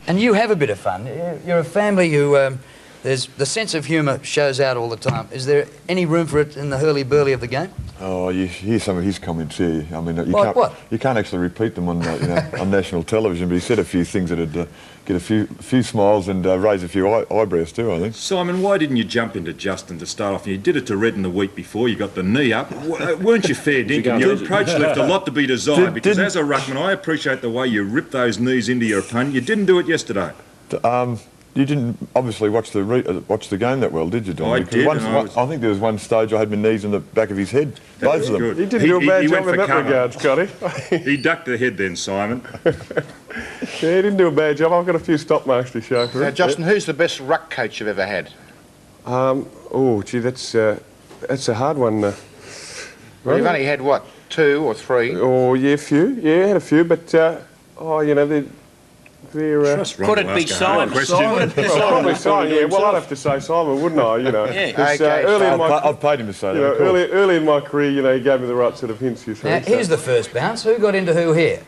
And you have a bit of fun. You're a family who... there's the sense of humour shows out all the time. Is there any room for it in the hurly-burly of the game? Oh, you hear some of his comments here. I mean, you can't actually repeat them on on national television, but he said a few things that'd get a few smiles and raise a few eyebrows too, I think. Simon, why didn't you jump into Justin to start off? You did it to Redden the week before. You got the knee up. Weren't you fair dinkum? Your approach left a lot to be desired, because as a ruckman, I appreciate the way you ripped those knees into your opponent. You didn't do it yesterday. You didn't obviously watch the game that well, did you, Don? I did. I think there was one stage I had my knees in the back of his head. Both of them. Good. He didn't do a bad job in that regard, Scotty. He ducked the head then, Simon. Yeah, he didn't do a bad job. I've got a few stop marks to show for it. Justin, who's the best ruck coach you've ever had? Oh, gee, that's a hard one. Well, you've only had, what, 2 or 3? Oh, yeah, a few. Yeah, I had a few, but, you know, they're could it be Simon? Probably Simon, yeah. Well, I'd have to say Simon, wouldn't I, you know? Yeah. I've paid him to say that. Early in my career, you know, he gave me the right sort of hints, you see. Now, here's the first bounce. Who got into who here?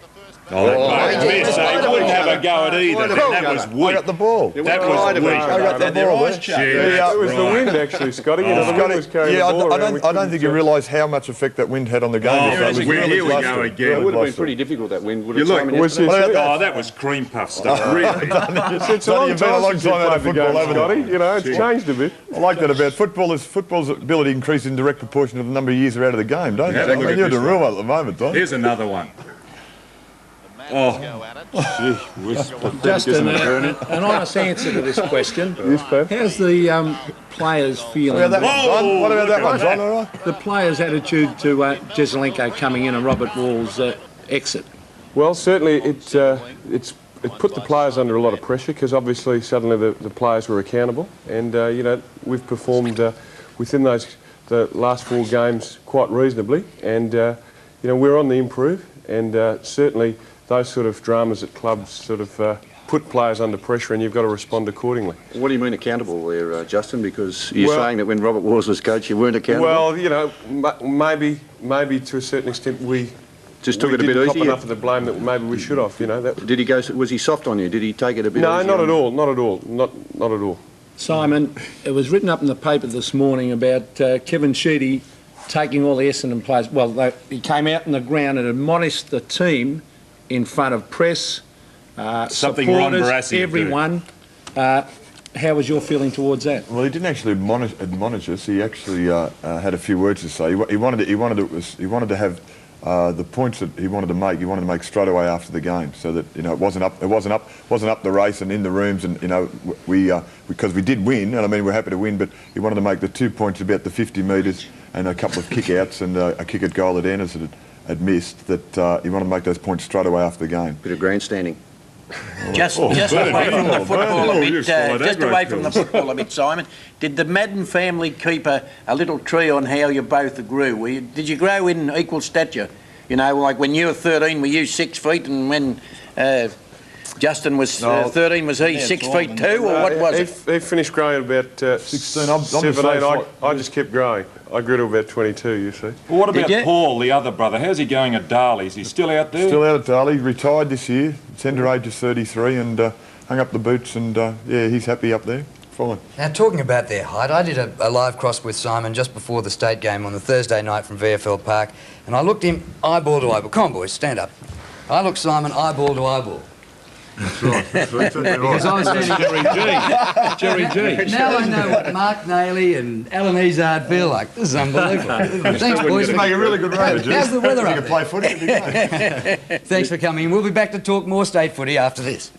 Oh, that wouldn't have a go at either. That was weak. I got the ball. That was weak. I got the ball. It was the wind, actually, Scotty. You know, the wind was carrying the ball around. I don't think you realise how much effect that wind had on the game. Here we go again. It would have been pretty difficult, that wind. Would have that was cream puff stuff, really. It's a long time since you played the game, Scotty. You know, it's changed a bit. I like that about football's ability increases in direct proportion to the number of years they're out of the game, don't you? I mean, you're the real one at the moment, Don. Here's another one. Oh, gee, Justin, an honest answer to this question. How's the players feeling? What about that one, John? All right? The players' attitude to Jesselenko coming in and Robert Wall's exit? Well, certainly it put the players under a lot of pressure, because obviously suddenly the players were accountable, and you know, we've performed within the last 4 games quite reasonably, and you know, we're on the improve, and certainly those sort of dramas at clubs sort of put players under pressure, and you've got to respond accordingly. What do you mean accountable there, Justin? Because you're saying that when Robert Wars was coach, you weren't accountable? Well, you know, maybe to a certain extent we just took it a bit easy. Cop enough of the blame that maybe we should have. You know. Did he go? Was he soft on you? Did he take it a bit? No, easy not at all. Not at all. Not at all. Simon, it was written up in the paper this morning about Kevin Sheedy taking all the Essendon players. Well, he came out in the ground and admonished the team in front of press, supporters, everyone. How was your feeling towards that? Well, he didn't actually admonish us. He actually had a few words to say. He wanted to have the points that he wanted to make. He wanted to make straight away after the game, so that it wasn't up the race and in the rooms, and because we did win, and I mean we're happy to win, but he wanted to make the 2 points about the 50 metres and a couple of kick-outs and a kick at goal that Ennis had missed, that he wanted to make those points straight away after the game. Bit of grandstanding. Just away from the football a bit. Just away from the football a bit, Simon. Did the Madden family keep a little tree on how you both grew? Did you grow in equal stature? You know, like when you were 13, were you 6 feet, and when Justin was 13, was he 6 feet too, or what was it? He finished growing about 16. 17. I just kept growing. I grew to about 22, you see. Well, what about Paul, the other brother? How's he going at Darley? Is he still out there? Still out at Darley. Retired this year. Tender age of 33, and hung up the boots, and yeah, he's happy up there. Fine. Now, talking about their height, I did a live cross with Simon just before the state game on the Thursday night from VFL Park, and I looked him eyeball to eyeball. Come on, boys, stand up. I looked Simon eyeball to eyeball. That's right. Because I was standing Jerry G. Now I know what Mark Nailey and Alan Ezard feel like. This is unbelievable. Thanks, boys. You make a really good road. How's the weather up there? You can play footy. Thanks for coming. We'll be back to talk more state footy after this.